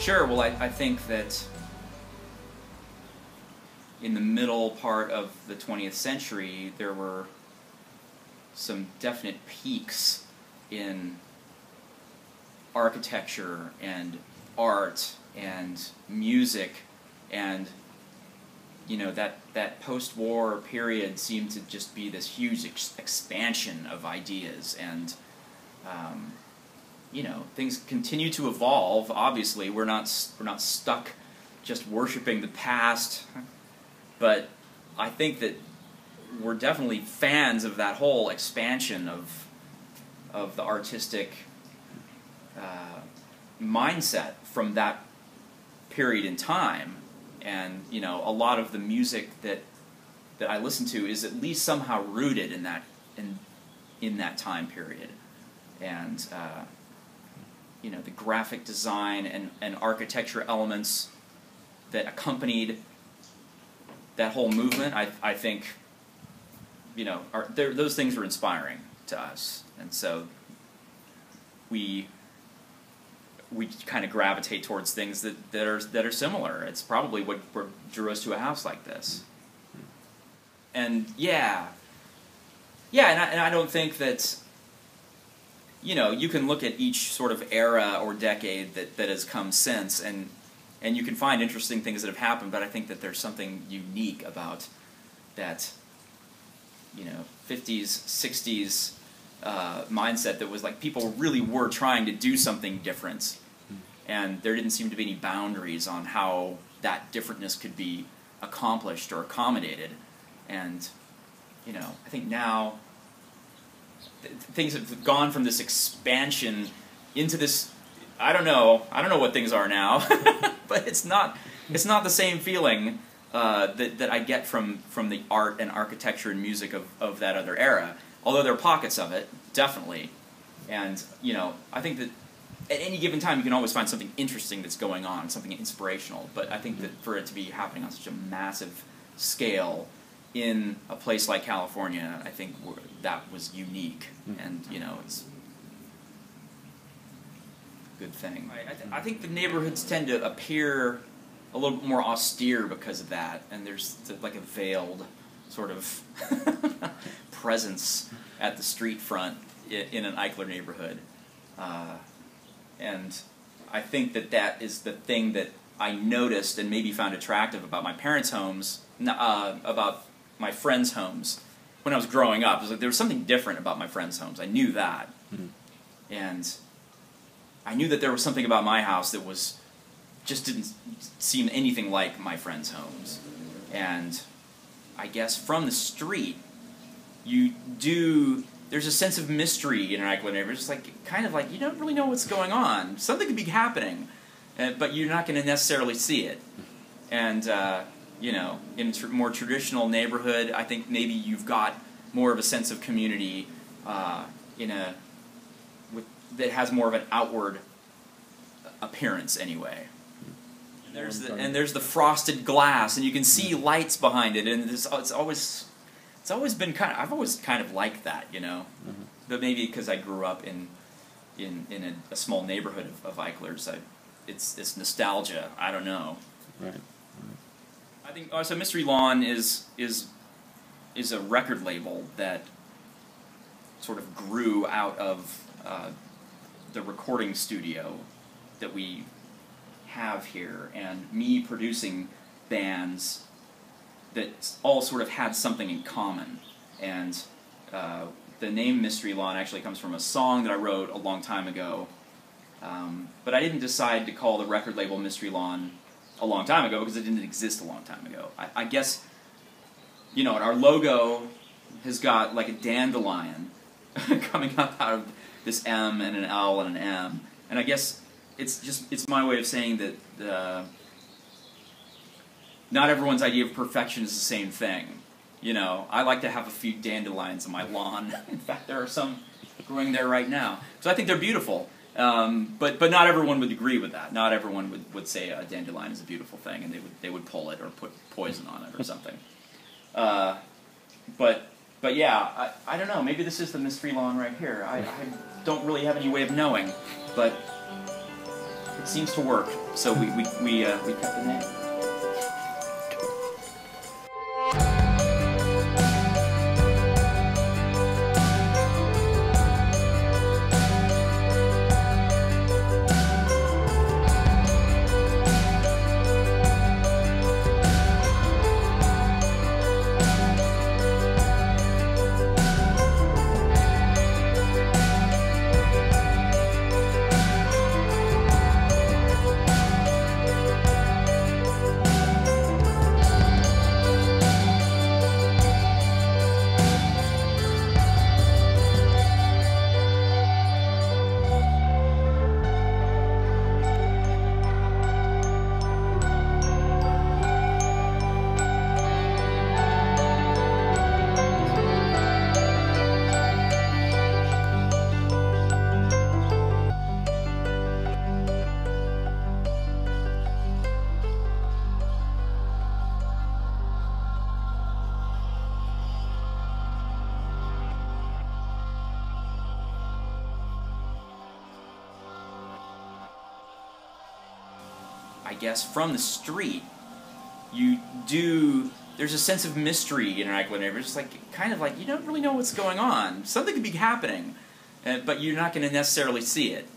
Sure. Well, I think that in the middle part of the 20th century, there were some definite peaks in architecture and art and music, and that post-war period seemed to just be this huge expansion of ideas, and things continue to evolve. Obviously, we're not stuck just worshiping the past, but I think that we're definitely fans of that whole expansion of the artistic mindset from that period in time. And a lot of the music that I listen to is at least somehow rooted in that time period. And the graphic design and architecture elements that accompanied that whole movement, I think, those things are inspiring to us, and so we kind of gravitate towards things that are similar. It's probably what drew us to a house like this. And and I don't think that you can look at each sort of era or decade that has come since, and you can find interesting things that have happened, but I think that there's something unique about that 50s, 60s mindset that was like people really were trying to do something different, and there didn't seem to be any boundaries on how that differentness could be accomplished or accommodated. And I think now things have gone from this expansion into this, I don't know what things are now, but it's not the same feeling that I get from the art and architecture and music of that other era. Although there are pockets of it, definitely. And I think that at any given time you can always find something interesting that's going on, something inspirational. But I think that for it to be happening on such a massive scale in a place like California, I think that was unique, and it's a good thing. I think the neighborhoods tend to appear a little bit more austere because of that, and there's like a veiled sort of presence at the street front in an Eichler neighborhood, and I think that is the thing that I noticed and maybe found attractive about my parents' homes, about my friends' homes when I was growing up. It was like there was something different about my friends' homes. I knew that, and I knew that there was something about my house that just didn't seem anything like my friends' homes. And I guess from the street, there's a sense of mystery in an Eichler neighborhood. It's kind of like you don't really know what's going on. Something could be happening, but you're not going to necessarily see it. And in a more traditional neighborhood, I think maybe you've got more of a sense of community that has more of an outward appearance anyway. And there's the frosted glass, and you can see lights behind it, and it's always been I've always kind of liked that, But maybe because I grew up in a small neighborhood of Eichlers, it's nostalgia. I don't know. Right. I think also Mystery Lawn is a record label that sort of grew out of the recording studio that we have here, and me producing bands that all sort of had something in common. And the name Mystery Lawn actually comes from a song that I wrote a long time ago, but I didn't decide to call the record label Mystery Lawn a long time ago because it didn't exist a long time ago. I guess, our logo has got like a dandelion coming up out of this M and an L and an M, and I guess it's my way of saying that not everyone's idea of perfection is the same thing. I like to have a few dandelions on my lawn. In fact, there are some growing there right now. So I think they're beautiful. But not everyone would agree with that. Not everyone would say a dandelion is a beautiful thing, and they would pull it or put poison on it or something. But yeah, I don't know. Maybe this is the Mystery Lawn right here. I don't really have any way of knowing, but it seems to work. So we cut the name. I guess from the street, there's a sense of mystery in an Eichler neighborhood. It's like, kind of like, you don't really know what's going on. Something could be happening, but you're not going to necessarily see it.